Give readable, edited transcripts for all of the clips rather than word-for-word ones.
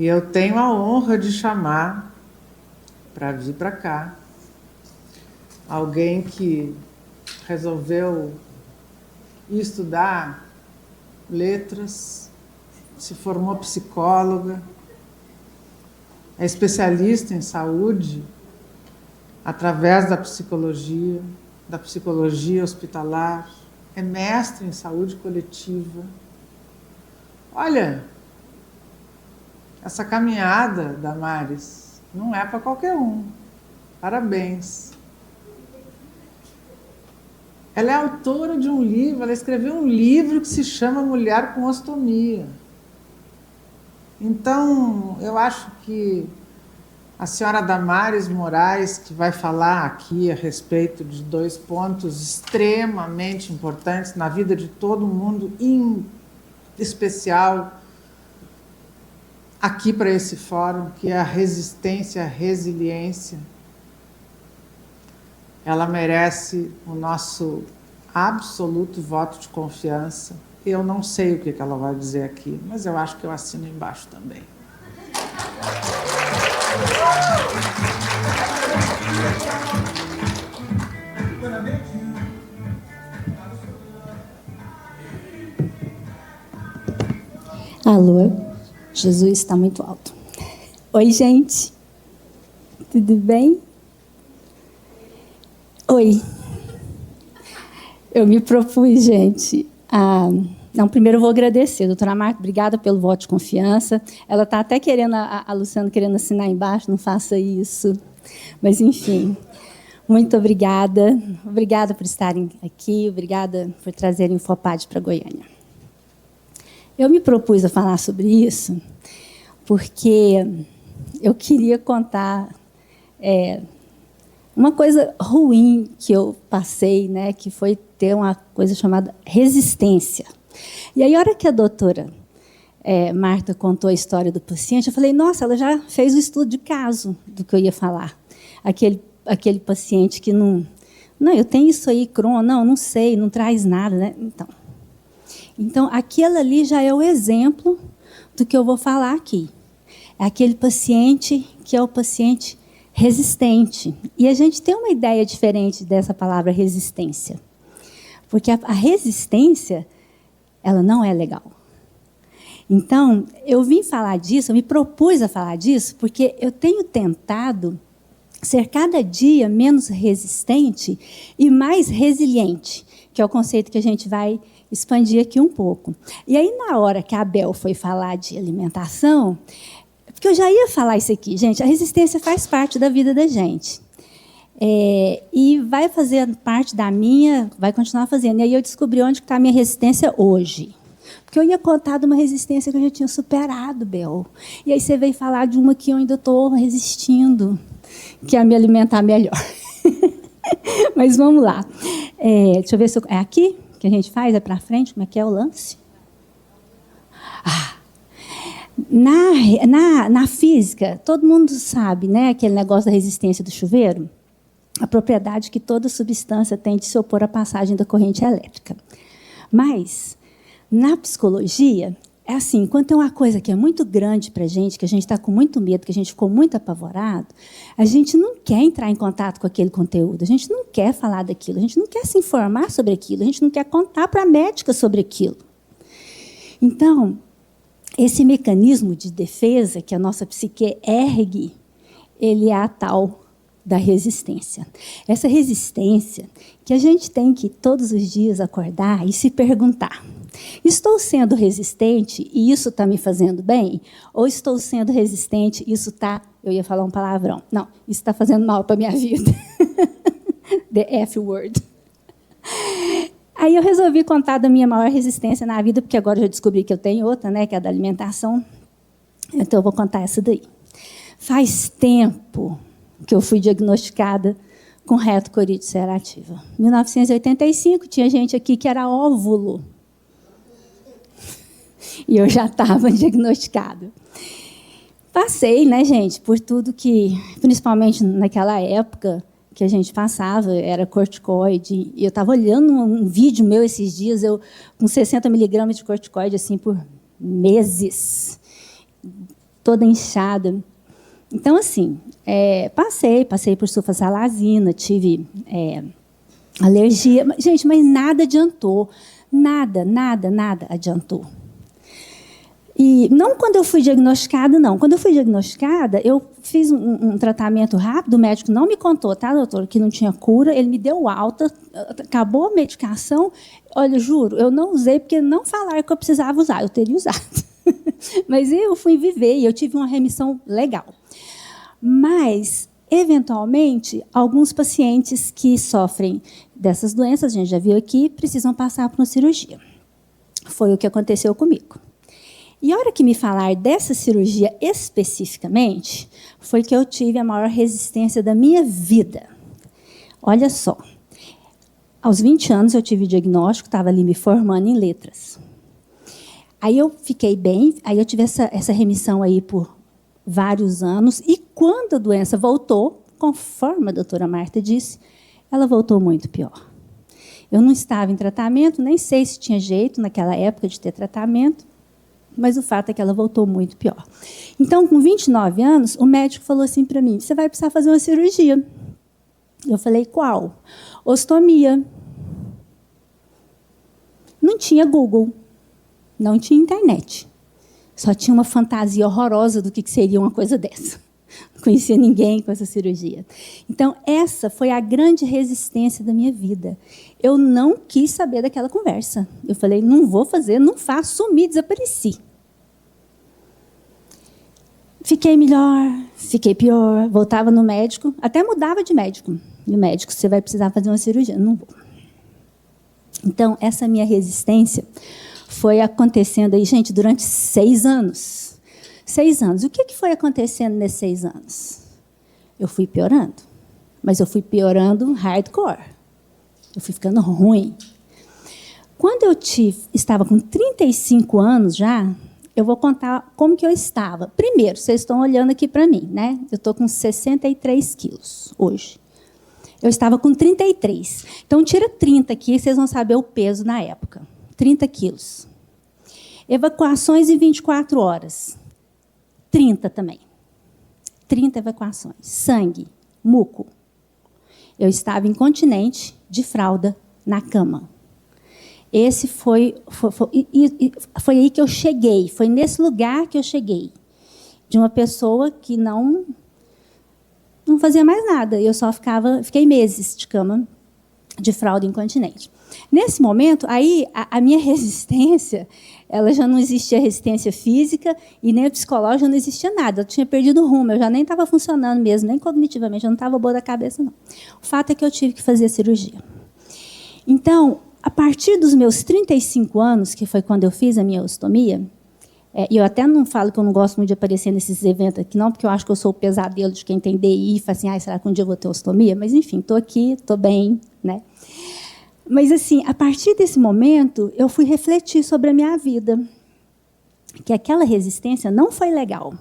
E eu tenho a honra de chamar para vir para cá alguém que resolveu estudar letras, se formou psicóloga, é especialista em saúde através da psicologia hospitalar, é mestre em saúde coletiva. Olha, essa caminhada, Damares, não é para qualquer um. Parabéns. Ela é autora de um livro, ela escreveu um livro que se chama Mulher com Ostomia. Então, eu acho que a senhora Damares Moraes, que vai falar aqui a respeito de 2 pontos extremamente importantes na vida de todo mundo, em especial aqui para esse fórum, que é a resistência, a resiliência. Ela merece o nosso absoluto voto de confiança. Eu não sei o que ela vai dizer aqui, mas eu acho que eu assino embaixo também. Alô, Jesus está muito alto. Oi, gente. Tudo bem? Oi. Eu me propus, gente, Não, primeiro eu vou agradecer. Doutora Marta, obrigada pelo voto de confiança. Ela está até querendo, a Luciana querendo assinar embaixo, não faça isso. Mas, enfim, muito obrigada. Obrigada por estarem aqui, obrigada por trazerem o FOPAD para Goiânia. Eu me propus a falar sobre isso porque eu queria contar uma coisa ruim que eu passei, né, que foi ter uma coisa chamada resistência. E aí, a hora que a doutora Marta contou a história do paciente, eu falei, nossa, ela já fez o estudo de caso do que eu ia falar. Aquele paciente que não, eu tenho isso aí, Crohn, não sei, não traz nada, né? Então, aquele ali já é o exemplo do que eu vou falar aqui. É aquele paciente que é o paciente resistente. E a gente tem uma ideia diferente dessa palavra resistência. Porque a resistência, ela não é legal. Então, eu vim falar disso, eu me propus a falar disso, porque eu tenho tentado ser cada dia menos resistente e mais resiliente, que é o conceito que a gente vai expandir aqui um pouco. E aí, na hora que a Abel foi falar de alimentação, porque eu já ia falar isso aqui, gente, a resistência faz parte da vida da gente. E vai fazer parte da minha, vai continuar fazendo. E aí eu descobri onde está a minha resistência hoje. Porque eu ia contar de uma resistência que eu já tinha superado, Bel. E aí você veio falar de uma que eu ainda estou resistindo, que é me alimentar melhor. Mas vamos lá. Deixa eu ver se é aqui que a gente faz, é para frente, como é que é o lance? Na física, todo mundo sabe, né, aquele negócio da resistência do chuveiro? A propriedade que toda substância tem de se opor à passagem da corrente elétrica. Mas, na psicologia, é assim, quando tem uma coisa que é muito grande para a gente, que a gente está com muito medo, que a gente ficou muito apavorado, a gente não quer entrar em contato com aquele conteúdo, a gente não quer falar daquilo, a gente não quer se informar sobre aquilo, a gente não quer contar para a médica sobre aquilo. Então, esse mecanismo de defesa que a nossa psique ergue, ele é a tal da resistência. Essa resistência que a gente tem que todos os dias acordar e se perguntar: estou sendo resistente e isso está me fazendo bem? Ou estou sendo resistente e isso está... Eu ia falar um palavrão. Não, isso está fazendo mal para a minha vida. The F word. Aí eu resolvi contar da minha maior resistência na vida, porque agora eu já descobri que eu tenho outra, né, que é a da alimentação. Então, eu vou contar essa daí. Faz tempo que eu fui diagnosticada com retocolite ulcerativa. Em 1985, tinha gente aqui que era óvulo. E eu já estava diagnosticada. Passei, né, gente, por tudo que, principalmente naquela época, que a gente passava, era corticoide. E eu estava olhando um vídeo meu esses dias, eu com 60 miligramas de corticoide, assim, por meses. toda inchada. Então, assim, passei por sulfasalazina, tive alergia. Gente, mas nada adiantou. Nada adiantou. E não quando eu fui diagnosticada, não. Quando eu fui diagnosticada, eu fiz um tratamento rápido, o médico não me contou, tá, doutor, que não tinha cura, ele me deu alta, acabou a medicação. Olha, juro, eu não usei porque não falaram que eu precisava usar, eu teria usado. Mas eu fui viver e eu tive uma remissão legal. Mas, eventualmente, alguns pacientes que sofrem dessas doenças, a gente já viu aqui, precisam passar por uma cirurgia. Foi o que aconteceu comigo. E a hora que me falar dessa cirurgia especificamente, foi que eu tive a maior resistência da minha vida. Olha só, aos 20 anos eu tive o diagnóstico, estava ali me formando em letras. Aí eu fiquei bem, aí eu tive essa remissão aí por vários anos, e quando a doença voltou, conforme a doutora Marta disse, ela voltou muito pior. Eu não estava em tratamento, nem sei se tinha jeito naquela época de ter tratamento, mas o fato é que ela voltou muito pior. Então, com 29 anos, o médico falou assim para mim, você vai precisar fazer uma cirurgia. Eu falei, qual? Ostomia. Não tinha Google, não tinha internet. Só tinha uma fantasia horrorosa do que seria uma coisa dessa. Não conhecia ninguém com essa cirurgia. Então, essa foi a grande resistência da minha vida. Eu não quis saber daquela conversa. Eu falei, não vou fazer, não faço, sumi, desapareci. Fiquei melhor, fiquei pior, voltava no médico, até mudava de médico. E o médico, você vai precisar fazer uma cirurgia. Não vou. Então, essa minha resistência foi acontecendo aí, gente, durante 6 anos. 6 anos. O que foi acontecendo nesses 6 anos? Eu fui piorando. Mas eu fui piorando hardcore. Eu fui ficando ruim. Quando eu estava com 35 anos já, eu vou contar como que eu estava. Primeiro, vocês estão olhando aqui para mim, né? Eu estou com 63 quilos hoje. Eu estava com 33. Então, tira 30 aqui, vocês vão saber o peso na época. 30 quilos. Evacuações em 24 horas. 30 também. 30 evacuações. Sangue, muco. Eu estava incontinente, de fralda, na cama. Esse foi aí que eu cheguei. Foi nesse lugar que eu cheguei. De uma pessoa que não fazia mais nada. Eu só fiquei meses de cama, de fralda incontinente. Nesse momento, aí a minha resistência, ela já não existia resistência física e nem psicológica, não existia nada. Eu tinha perdido o rumo, eu já nem estava funcionando mesmo, nem cognitivamente, eu não estava boa da cabeça, não. O fato é que eu tive que fazer a cirurgia. Então, a partir dos meus 35 anos, que foi quando eu fiz a minha ostomia, e eu até não falo que eu não gosto muito de aparecer nesses eventos aqui, não, porque eu acho que eu sou o pesadelo de quem tem DI e fala assim, será que um dia eu vou ter ostomia? Mas, enfim, estou aqui, estou bem, né? Mas, assim, a partir desse momento, eu fui refletir sobre a minha vida. Que aquela resistência não foi legal.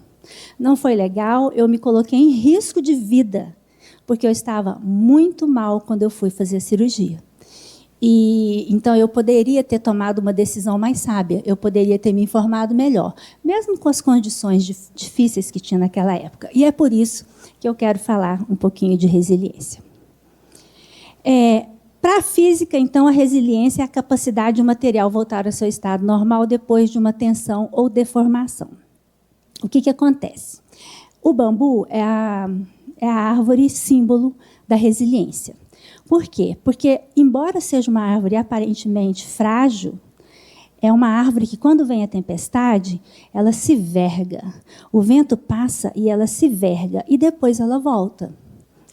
Não foi legal, eu me coloquei em risco de vida, porque eu estava muito mal quando eu fui fazer a cirurgia. Então, eu poderia ter tomado uma decisão mais sábia, eu poderia ter me informado melhor, mesmo com as condições difíceis que tinha naquela época. E é por isso que eu quero falar um pouquinho de resiliência. Para a física, então, a resiliência é a capacidade de um material voltar ao seu estado normal depois de uma tensão ou deformação. O que acontece? O bambu é a árvore símbolo da resiliência. Por quê? Porque, embora seja uma árvore aparentemente frágil, é uma árvore que, quando vem a tempestade, ela se verga. O vento passa e ela se verga, e depois ela volta.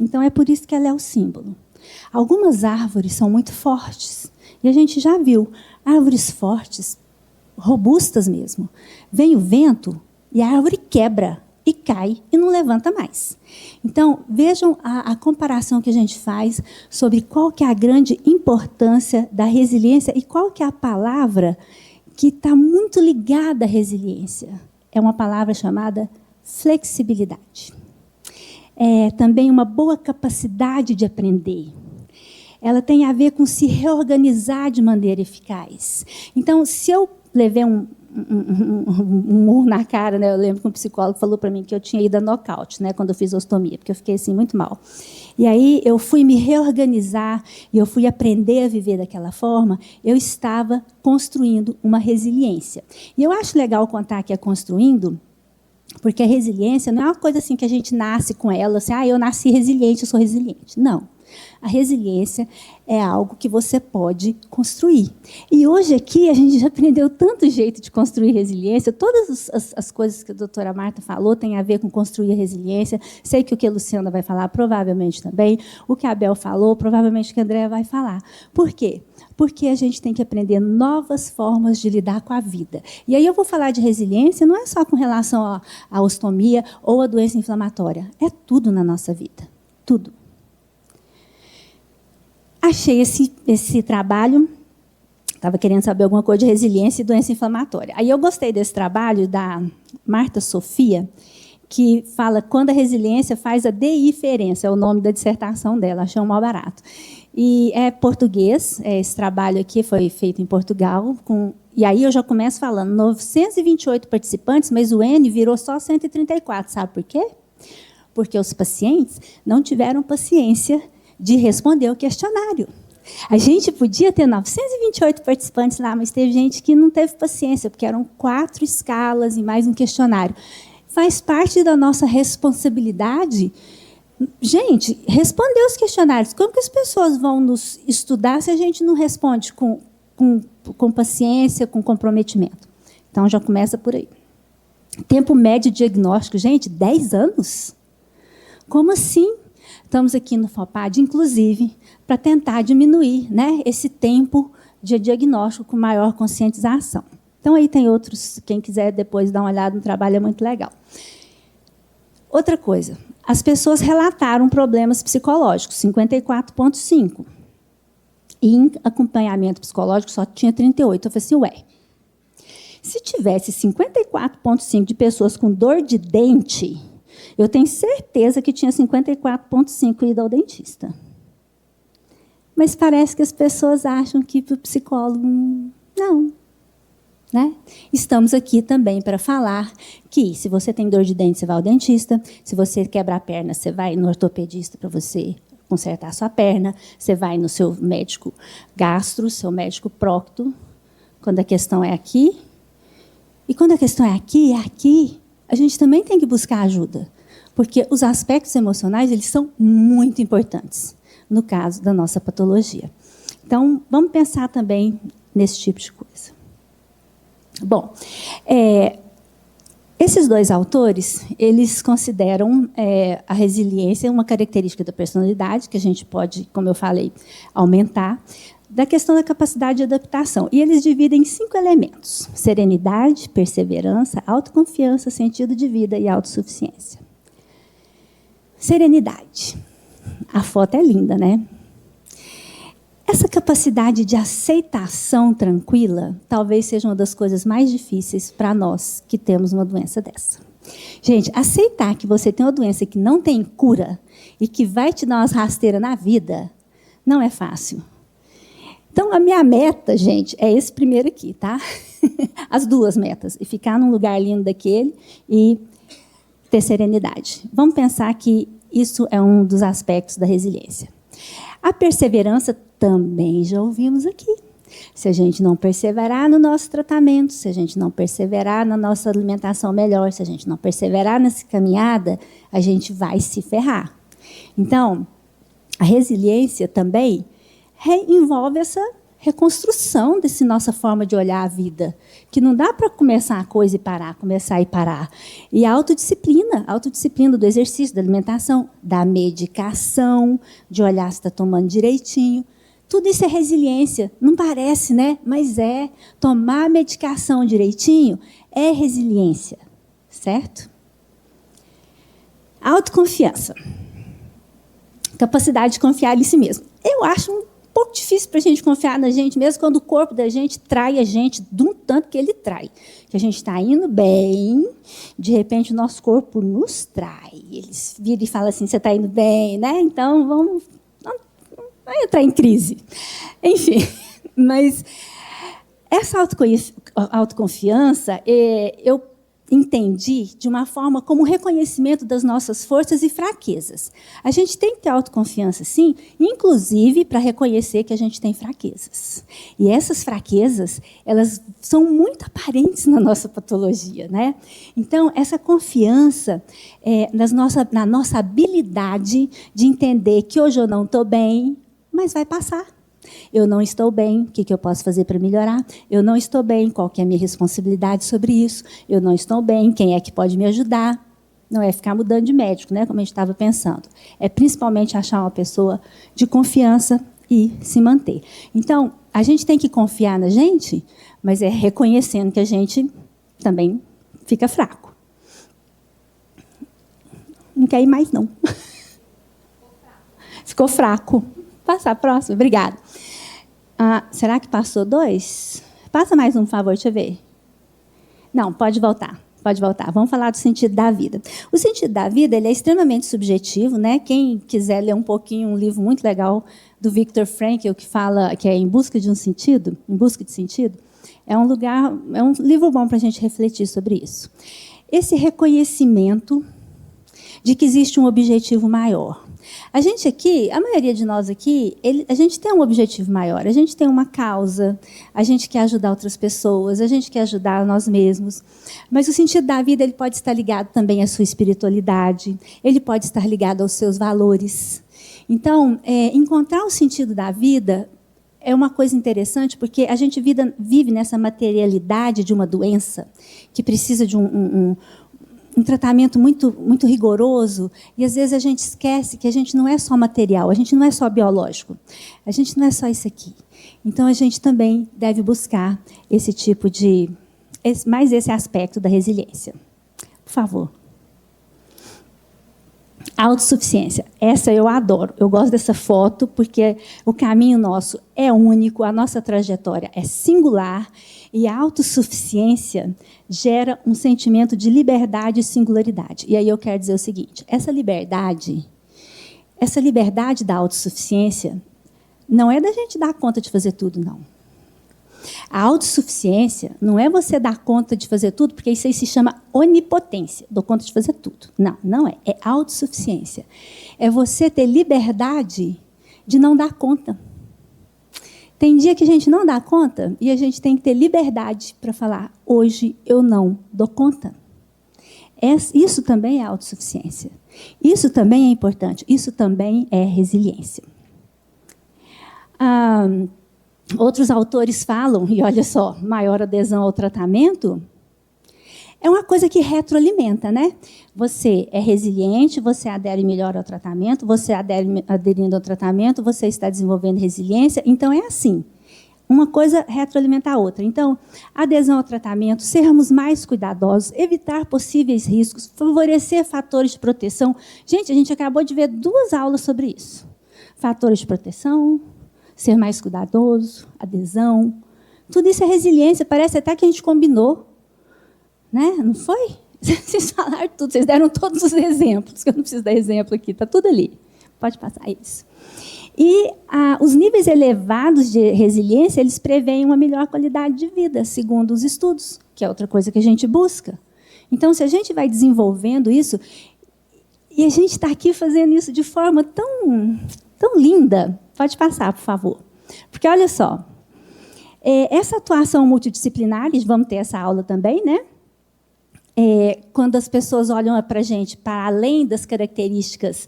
Então, é por isso que ela é o símbolo. Algumas árvores são muito fortes, e a gente já viu árvores fortes, robustas mesmo. Vem o vento e a árvore quebra, e cai e não levanta mais. Então, vejam a comparação que a gente faz sobre qual que é a grande importância da resiliência e qual que é a palavra que está muito ligada à resiliência. É uma palavra chamada flexibilidade. É também uma boa capacidade de aprender. Ela tem a ver com se reorganizar de maneira eficaz. Então, se eu levei um murro na cara, né? Eu lembro que um psicólogo falou para mim que eu tinha ido a nocaute, né, quando eu fiz ostomia, porque eu fiquei assim muito mal. E aí eu fui me reorganizar e eu fui aprender a viver daquela forma. Eu estava construindo uma resiliência. E eu acho legal contar que é construindo, porque a resiliência não é uma coisa assim que a gente nasce com ela, assim, eu nasci resiliente, eu sou resiliente. Não. A resiliência é algo que você pode construir. E hoje aqui a gente já aprendeu tanto jeito de construir resiliência. Todas as coisas que a doutora Marta falou têm a ver com construir a resiliência. Sei que o que a Luciana vai falar, provavelmente também. O que a Abel falou, provavelmente que a Andréa vai falar. Por quê? Porque a gente tem que aprender novas formas de lidar com a vida. E aí eu vou falar de resiliência, não é só com relação à ostomia ou à doença inflamatória. É tudo na nossa vida. Tudo. Achei esse trabalho, estava querendo saber alguma coisa de resiliência e doença inflamatória. Aí eu gostei desse trabalho da Marta Sofia, que fala quando a resiliência faz a diferença, é o nome da dissertação dela, achei um mal barato. E é português, esse trabalho aqui foi feito em Portugal, e aí eu já começo falando, 928 participantes, mas o N virou só 134, sabe por quê? Porque os pacientes não tiveram paciência de responder o questionário. A gente podia ter 928 participantes lá, mas teve gente que não teve paciência, porque eram 4 escalas e mais um questionário. Faz parte da nossa responsabilidade, gente, responder os questionários. Como que as pessoas vão nos estudar se a gente não responde com paciência, com comprometimento? Então, já começa por aí. Tempo médio de diagnóstico, gente, 10 anos? Como assim? Estamos aqui no FOPAD, inclusive, para tentar diminuir, né, esse tempo de diagnóstico com maior conscientização. Então, aí tem outros, quem quiser depois dar uma olhada no trabalho, é muito legal. Outra coisa, as pessoas relataram problemas psicológicos, 54,5%. E em acompanhamento psicológico só tinha 38%. Eu falei assim, se tivesse 54,5% de pessoas com dor de dente, eu tenho certeza que tinha 54,5% ido ao dentista. Mas parece que as pessoas acham que para o psicólogo, não. Né? Estamos aqui também para falar que, se você tem dor de dente, você vai ao dentista. Se você quebra a perna, você vai no ortopedista para você consertar a sua perna. Você vai no seu médico gastro, seu médico procto, quando a questão é aqui. E quando a questão é aqui, a gente também tem que buscar ajuda. Porque os aspectos emocionais, eles são muito importantes no caso da nossa patologia. Então, vamos pensar também nesse tipo de coisa. Bom, esses dois autores, eles consideram a resiliência uma característica da personalidade, que a gente pode, como eu falei, aumentar, da questão da capacidade de adaptação. E eles dividem em 5 elementos: serenidade, perseverança, autoconfiança, sentido de vida e autossuficiência. Serenidade. A foto é linda, né? Essa capacidade de aceitação tranquila talvez seja uma das coisas mais difíceis para nós que temos uma doença dessa. Gente, aceitar que você tem uma doença que não tem cura e que vai te dar umas rasteiras na vida não é fácil. Então, a minha meta, gente, é esse primeiro aqui, tá? As 2 metas. E ficar num lugar lindo daquele e ter serenidade. Vamos pensar que isso é um dos aspectos da resiliência. A perseverança também já ouvimos aqui. Se a gente não perseverar no nosso tratamento, se a gente não perseverar na nossa alimentação melhor, se a gente não perseverar nessa caminhada, a gente vai se ferrar. Então, a resiliência também envolve essa reconstrução dessa nossa forma de olhar a vida, que não dá para começar a coisa e parar, começar e parar. E a autodisciplina do exercício, da alimentação, da medicação, de olhar se está tomando direitinho. Tudo isso é resiliência. Não parece, né? Mas é. Tomar a medicação direitinho é resiliência, certo? Autoconfiança. Capacidade de confiar em si mesmo. Eu acho um pouco difícil para a gente confiar na gente, mesmo quando o corpo da gente trai a gente de um tanto que ele trai. Que a gente está indo bem, de repente o nosso corpo nos trai. Eles viram e falam assim, você está indo bem, né? Então, vamos entrar em crise. Enfim, mas essa autoconfiança, eu entendi de uma forma como reconhecimento das nossas forças e fraquezas. A gente tem que ter autoconfiança, sim, inclusive para reconhecer que a gente tem fraquezas. E essas fraquezas, elas são muito aparentes na nossa patologia, né? Então, essa confiança na nossa habilidade de entender que hoje eu não estou bem, mas vai passar. Eu não estou bem, o que eu posso fazer para melhorar? Eu não estou bem, qual que é a minha responsabilidade sobre isso? Eu não estou bem, quem é que pode me ajudar? Não é ficar mudando de médico, né, como a gente estava pensando. É principalmente achar uma pessoa de confiança e se manter. Então, a gente tem que confiar na gente, mas é reconhecendo que a gente também fica fraco. Não quer ir mais, não. Ficou fraco. Passar a próxima, obrigada. Será que passou 2? Passa mais um, por favor, deixa eu ver. Não, pode voltar. Pode voltar. Vamos falar do sentido da vida. O sentido da vida ele é extremamente subjetivo, né? Quem quiser ler um pouquinho, um livro muito legal do Viktor Frankl, que fala que é Em Busca de um Sentido, Em Busca de Sentido, é um livro bom para a gente refletir sobre isso. Esse reconhecimento de que existe um objetivo maior. A gente aqui, a maioria de nós aqui, a gente tem um objetivo maior, a gente tem uma causa, a gente quer ajudar outras pessoas, a gente quer ajudar nós mesmos. Mas o sentido da vida ele pode estar ligado também à sua espiritualidade, ele pode estar ligado aos seus valores. Então, encontrar o sentido da vida é uma coisa interessante, porque a gente vive nessa materialidade de uma doença que precisa de um tratamento muito, muito rigoroso, e às vezes a gente esquece que a gente não é só material, a gente não é só biológico, a gente não é só isso aqui. Então, a gente também deve buscar esse tipo de... mais esse aspecto da resiliência. Por favor. Autossuficiência. Essa eu adoro. Eu gosto dessa foto, porque o caminho nosso é único, a nossa trajetória é singular, e a autossuficiência gera um sentimento de liberdade e singularidade. E aí eu quero dizer o seguinte, essa liberdade da autossuficiência não é da gente dar conta de fazer tudo, não. A autossuficiência não é você dar conta de fazer tudo, porque isso aí se chama onipotência. Dou conta de fazer tudo. Não, não é. É autossuficiência. É você ter liberdade de não dar conta. Tem dia que a gente não dá conta e a gente tem que ter liberdade para falar, hoje eu não dou conta. Isso também é autossuficiência. Isso também é importante. Isso também é resiliência. Outros autores falam, e olha só, maior adesão ao tratamento é uma coisa que retroalimenta, né? Você é resiliente, você adere melhor ao tratamento, você aderindo ao tratamento, você está desenvolvendo resiliência. Então, é assim, uma coisa retroalimenta a outra. Então, adesão ao tratamento, sermos mais cuidadosos, evitar possíveis riscos, favorecer fatores de proteção. Gente, a gente acabou de ver 2 aulas sobre isso. Fatores de proteção, ser mais cuidadoso, adesão. Tudo isso é resiliência, parece até que a gente combinou. Né? Não foi? Vocês falaram tudo, vocês deram todos os exemplos, que eu não preciso dar exemplo aqui, está tudo ali. Pode passar isso. E os níveis elevados de resiliência, eles preveem uma melhor qualidade de vida, segundo os estudos, que é outra coisa que a gente busca. Então, se a gente vai desenvolvendo isso, e a gente está aqui fazendo isso de forma tão linda, pode passar, por favor. Porque, olha só, essa atuação multidisciplinar, e vamos ter essa aula também, né? Quando as pessoas olham para a gente, para além das características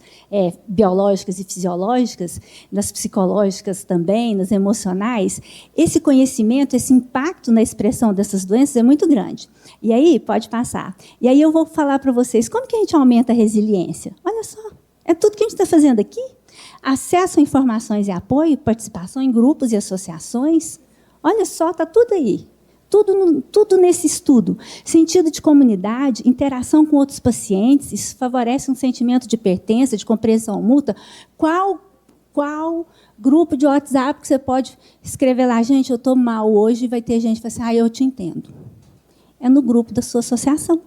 biológicas e fisiológicas, das psicológicas também, das emocionais, esse conhecimento, esse impacto na expressão dessas doenças é muito grande. E aí, pode passar. E aí eu vou falar para vocês, como que a gente aumenta a resiliência? Olha só, é tudo que a gente está fazendo aqui. Acesso a informações e apoio, participação em grupos e associações. Olha só, está tudo aí. Tudo nesse estudo. Sentido de comunidade, interação com outros pacientes, isso favorece um sentimento de pertença, de compreensão mútua. Qual grupo de WhatsApp que você pode escrever lá, gente, eu estou mal hoje, e vai ter gente que fala assim, eu te entendo. É no grupo da sua associação.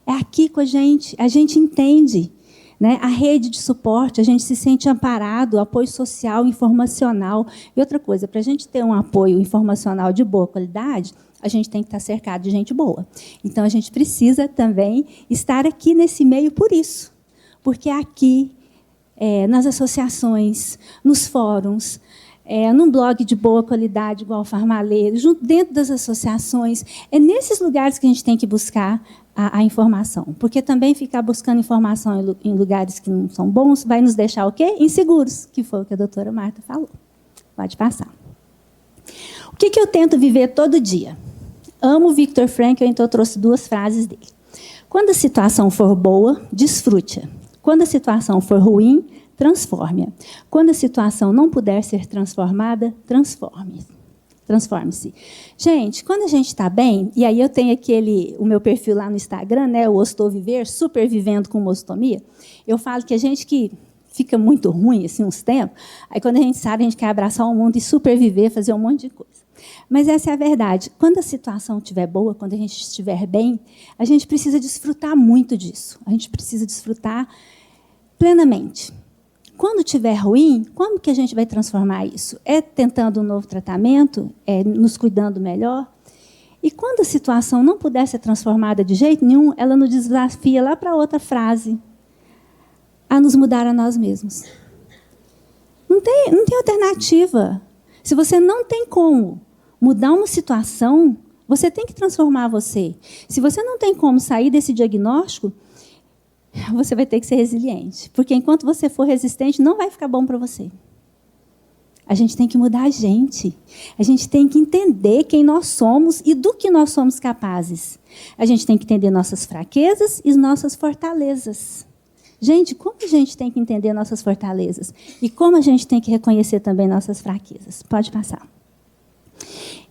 É aqui com a gente entende. Né? A rede de suporte, a gente se sente amparado, apoio social, informacional. E outra coisa, para a gente ter um apoio informacional de boa qualidade, a gente tem que estar cercado de gente boa. Então, a gente precisa também estar aqui nesse meio por isso. Porque aqui, nas associações, nos fóruns, num blog de boa qualidade, igual o Farmaleiro, dentro das associações, é nesses lugares que a gente tem que buscar a informação. Porque também ficar buscando informação em lugares que não são bons vai nos deixar o quê? Inseguros, que foi o que a doutora Marta falou. Pode passar. O que eu tento viver todo dia? Amo o Viktor Frankl, então eu trouxe 2 frases dele. Quando a situação for boa, desfrute-a. Quando a situação for ruim, transforme-a. Quando a situação não puder ser transformada, transforme-se. Gente, quando a gente está bem, e aí eu tenho o meu perfil lá no Instagram, né, o Ostou Viver, super vivendo com mostomia, eu falo que a gente que fica muito ruim, assim, uns tempos, aí quando a gente sabe, a gente quer abraçar o mundo e superviver, fazer um monte de coisa. Mas essa é a verdade. Quando a situação estiver boa, quando a gente estiver bem, a gente precisa desfrutar muito disso. A gente precisa desfrutar plenamente. Quando estiver ruim, como que a gente vai transformar isso? É tentando um novo tratamento? É nos cuidando melhor? E quando a situação não puder ser transformada de jeito nenhum, ela nos desafia lá para outra frase, a nos mudar a nós mesmos. Não tem alternativa. Se você não tem como mudar uma situação, você tem que transformar você. Se você não tem como sair desse diagnóstico, você vai ter que ser resiliente. Porque enquanto você for resistente, não vai ficar bom para você. A gente tem que mudar a gente. A gente tem que entender quem nós somos e do que nós somos capazes. A gente tem que entender nossas fraquezas e nossas fortalezas. Gente, como a gente tem que entender nossas fortalezas? E como a gente tem que reconhecer também nossas fraquezas? Pode passar.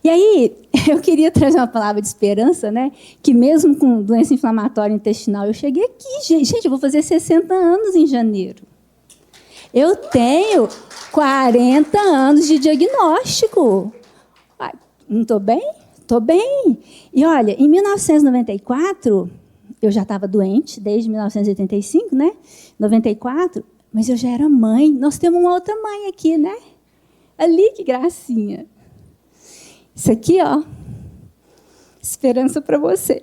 E aí, eu queria trazer uma palavra de esperança, né? Que mesmo com doença inflamatória intestinal, eu cheguei aqui, gente, eu vou fazer 60 anos em janeiro. Eu tenho 40 anos de diagnóstico. Ai, não estou bem? Estou bem. E, olha, em 1994, eu já estava doente, desde 1985, né? 94, mas eu já era mãe. Nós temos uma outra mãe aqui, né? Ali, que gracinha. Isso aqui, ó, esperança para você.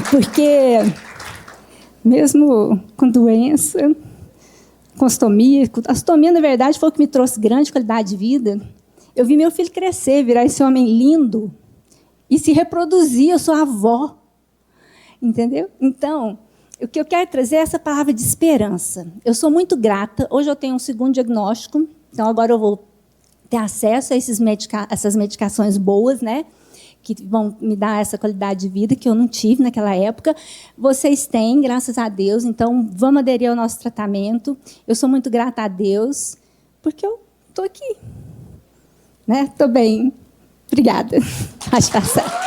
Porque, mesmo com doença, com ostomia, a ostomia, na verdade, foi o que me trouxe grande qualidade de vida. Eu vi meu filho crescer, virar esse homem lindo e se reproduzir. Eu sou avó. Entendeu? Então, o que eu quero trazer é essa palavra de esperança. Eu sou muito grata. Hoje eu tenho um segundo diagnóstico, então agora eu vou ter acesso a essas medicações boas, né? Que vão me dar essa qualidade de vida que eu não tive naquela época. Vocês têm, graças a Deus, então vamos aderir ao nosso tratamento. Eu sou muito grata a Deus, porque eu estou aqui. Estou bem. Obrigada. Pode passar.